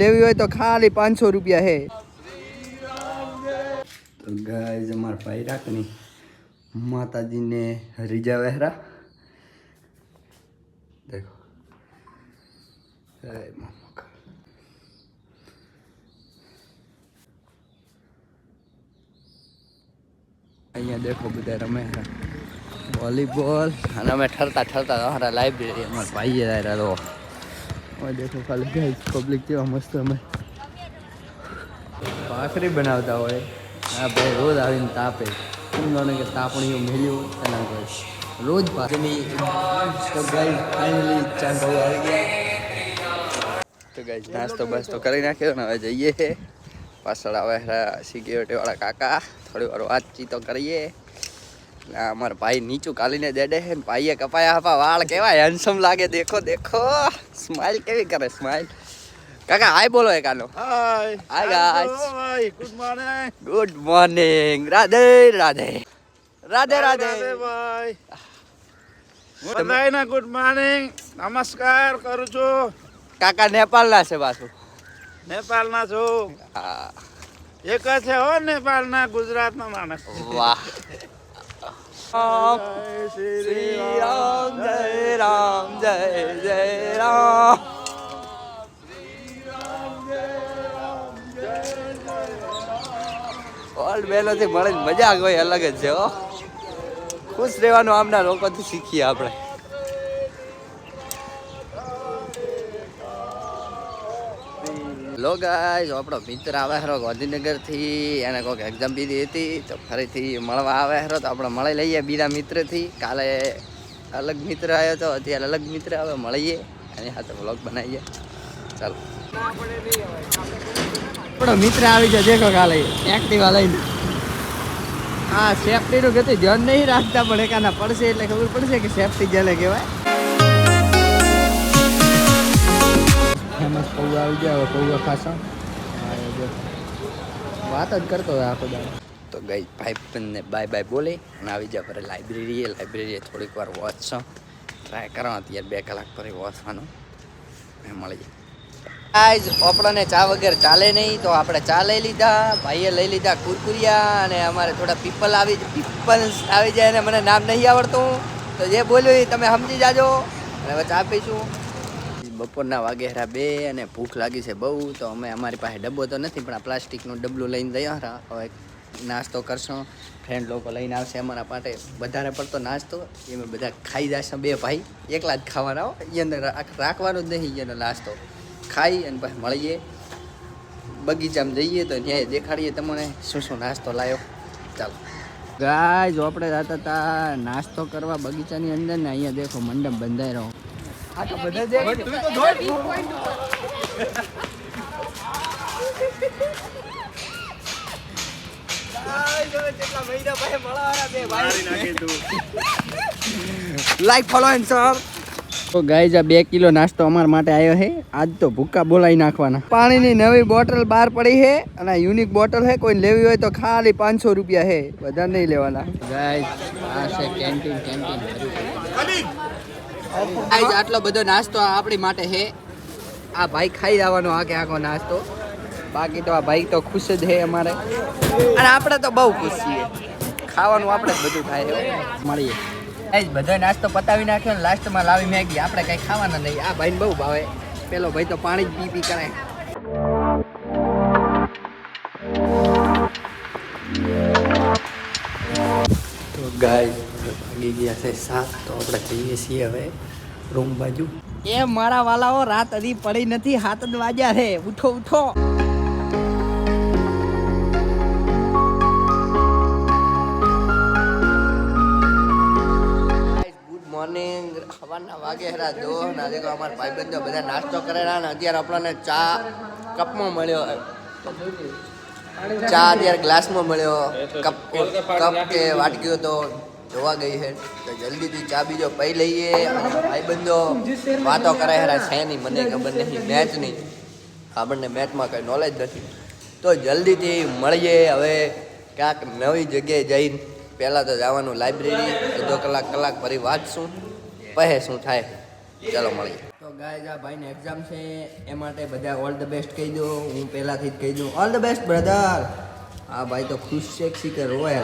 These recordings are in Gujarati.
लेवी हो तो खाली 500 रुपया है। तो गाइस हमारे भाई राखनी माता जी ने रिजा वहरा देखो अँ देखो बधा रमे वॉलीबॉल अमे ठरता ठरता हमारा लाइब्रेरी हमारे भाई रहा तो और देखो खाली गाइस पब्लिक केवा मस्त हमें भाखरी बनावता हो भाई रोज आवीने तापे समझो कि तापणीओ मेल्यो एना रोज पानी तो गाइस फाइनली चा भाई आ गया तो गाइस नास्तो बास्तो करी नाख्यो ने हवे जईए पाछळ आवे सिक्योरिटी वाला काका थोड़ी वार वातचीतो करीए अमर भाई नीचू कालीने देडे है भाई कपाया हपा वाल केवा हैंडसम लागे देखो देखो स्माइल केवी करे स्माइल काका हाय बोलो एक आनो hi hi guys hi good morning Radhe Radhe Radhe Radhe भाई बधाई ना गुड मॉर्निंग नमस्कार करू छो काका नेपाल ना छे बासु नेपाल ना छो एक छे हो नेपाल ना गुजरात ना मानस वाह श्री राम जय राम जय जय राम ઓલ્ડ બેલોથી મળે મજા કોઈ અલગ જ છે હો ખુશ રહેવાનું આમના લોકોથી શીખીએ આપણે લો ગાઈસ આપણો મિત્ર આવે હરો ગાંધીનગરથી એને કોઈક એક્ઝામ દીધી હતી તો ફરીથી મળવા આવે હરો તો આપણે મળી લઈએ બીજા મિત્રથી કાલે અલગ મિત્ર આવ્યો તો અત્યારે અલગ મિત્ર આવે મળીએ એની સાથે વ્લોગ બનાવીએ ચાલો આપણો મિત્ર આવી જાય દેખો કાલે એક્ટિવા લઈને હા સેફટીનું કહેતું ધ્યાન નહીં રાખતા પણ એકાના પડશે એટલે ખબર પડશે કે સેફટી જેને કહેવાય ફેમસ પૌવા આવી ગયા પૌવા ખાસા વાત જ કરતો હોય આખો દાડો તો ગઈ ભાઈ ને બાય બાય બોલે અને આવી જાય ફરે લાઇબ્રેરીએ થોડીક વાર વાંચશો ટ્રાય કરો અત્યારે 2 કલાક ફરી વાંચવાનું મળી જાય ગાઈસ આપણને ચા વગર ચાલે નહીં તો આપણે ચા લઈ લીધા ભાઈએ લઈ લીધા કુરકુરિયા અને અમારે થોડા પીપલ્સ આવી જાય અને મને નામ નહીં આવડતું તો જે બોલ્યું એ તમે સમજી જાજો અને હવે ચા પીશું બપોરના વાગે 2 અને ભૂખ લાગી છે બહુ તો અમે અમારી પાસે ડબ્બો તો નથી પણ આ પ્લાસ્ટિકનું ડબલું લઈને ગયા હવે નાસ્તો કરશો ફ્રેન્ડ લોકો લઈને આવશે અમારા માટે વધારે પડતો નાસ્તો એમાં બધા ખાઈ જશે 2 ભાઈ એકલા જ ખાવાના હો એને રાખવાનું જ નહીં એનો નાસ્તો ખાઈ અને પછી મળીએ બગીચામાં જઈએ તો ત્યાં દેખાડીએ તમને શું શું નાસ્તો લાવ્યો ચાલો ગાઈસ આપણે જતા હતા નાસ્તો કરવા બગીચાની અંદર ને અહીંયા દેખો મંડપ બંધાઈ રહ્યો આ તો બધા લાઈક ફોલો એન્ડ સર તો ગાઈસ આ 2 કિલો નાસ્તો અમારા માટે આવ્યો છે આજ તો ભૂક્કા બોલાવી નાખવાના પાણીની નવી બોટલ બહાર પડી છે અને યુનિક બોટલ છે કોઈ લેવી હોય તો ખાલી 500 રૂપિયા છે વધારે નહીં લેવાના ગાઈસ આ છે કેન્ટીન ગાઈસ આટલો બધો નાસ્તો આપણી માટે છે આ ભાઈ ખાઈ જવાનો આખો નાસ્તો બાકી તો આ ભાઈ તો ખુશ જ છે અમારે અને આપણે તો બહુ ખુશ છીએ ખાવાનું આપણે જ બધું ખાય મળીએ ગાઈસ બધો નાસ્તો પતાવી નાખ્યો ને લાસ્ટમાં લાવી મેગી આપણે કઈ ખાવાના નહીં આ ભાઈને બહુ ભાવે પેલો ભાઈ તો પાણી જ પી કરે તો ગાઈસ ભાગી ગયા છે 7 તો આપણે જઈએ છીએ હવે રૂમ બાજુ એ મારા વાલાઓ રાત હજી પડી નથી 7 જ વાગ્યા છે ઉઠો ઉઠો મોર્નિંગ સવારના વાગે હેરા દો ના દેખો અમારા ભાઈબંધો બધા નાસ્તો કરેલા ને અત્યારે આપણને ચા કપમાં મળ્યો ચા અત્યારે ગ્લાસમાં મળ્યો કપ કે વાટક્યો તો જોવા ગઈ છે તો જલ્દીથી ચા બીજો પી લઈએ અને ભાઈબંધો વાતો કરે હેરા છે નહીં મને ખબર નથી મેચની આપણને મેચમાં કંઈ નોલેજ નથી તો જલ્દીથી મળીએ હવે ક્યાંક નવી જગ્યાએ જઈને પહેલાં તો જવાનું લાઇબ્રેરી અડધો કલાક ફરી વાંચશું પછી શું થાય ચાલો મળીએ તો ગાઈઝ આ ભાઈને એક્ઝામ છે એ માટે બધા ઓલ ધ બેસ્ટ કહી દો. હું પહેલાથી જ કહી દઉં ઓલ ધ બેસ્ટ બ્રધર. આ ભાઈ તો ખુશ છે કે રોય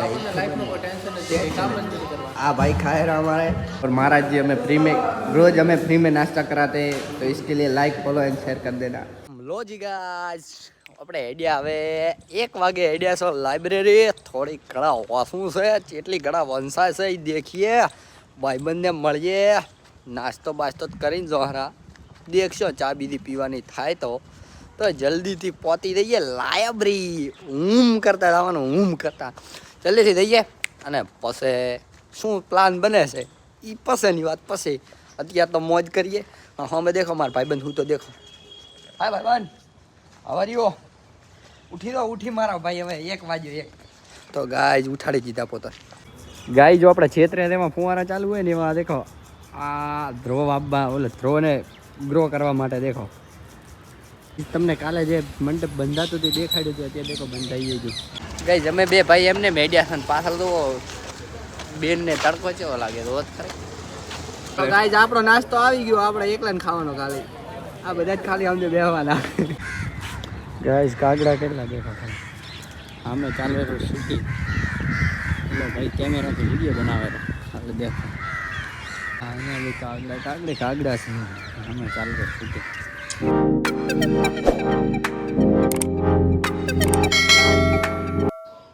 આ ભાई खाए रहा हमारे और महाराज जी हमें फ्री में रोज हमें फ्री में नाश्ता कराते तो इसके लिए लाइक फॉलो एंड शेयर कर देना. लो जी गाइस આપણે હેડ્યા હવે 1 વાગે હેડ્યા છો લાઇબ્રેરી. થોડી ઘણા વાસું છે કેટલી ઘણા વંસાય છે એ દેખીએ ભાઈબંધને મળીએ નાસ્તો બાસ્તો કરીને જોહરા દેખશો ચા બીજી પીવાની થાય તો જલ્દીથી પહોંચી દઈએ લાયબ્રેરી. કરતા જવાનું કરતા જલ્દીથી દઈએ અને પછી શું પ્લાન બને છે એ પછીની વાત. પછી અત્યારે તો મોજ કરીએ. અમે દેખો મારા ભાઈબંધ હું તો દેખો હા ભાઈબંધ હવારીઓ ઉઠી મારા ભાઈ હવે 1 વાગ્યો 1 તો ગાય ઉઠાડી દીધા પોતા. ગાય જો આપણે છેતરે તેમાં ફુવારા ચાલુ હોય ને એમાં દેખો આ ધ્રુવ આપવા ધ્રુવને ગ્રો કરવા માટે દેખો તમને કાલે જે મંડપ બંધાતું તે દેખાડ્યું હતું અત્યારે દેખો બંધાઈ ગયું. ગાય અમે 2 ભાઈ એમને મેડ્યા છે પાછળ તો બેનને તડકો ચેવો લાગે રોજ ખરે. તો ગાય આપણો નાસ્તો આવી ગયો આપણે એકલાને ખાવાનો કાલે. આ બધા જ ખાલી અમને બેહવાના. ગાઈસ કાગડા કેટલા દેખો ખાલી આમે ચાલે તો શૂટિંગ. એટલે ભાઈ કેમેરાથી વિડીયો બનાવે તો એટલે દેખો અહીંયા બી કાગડા છે અમે ચાલે તો શૂટિંગ.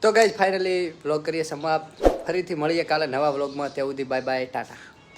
તો ગાઈસ ફાઇનલી વ્લોગ કરીએ સમાપ્ત. ફરીથી મળીએ કાલે નવા વ્લોગમાં. ત્યાં સુધી બાય બાય ટાટા.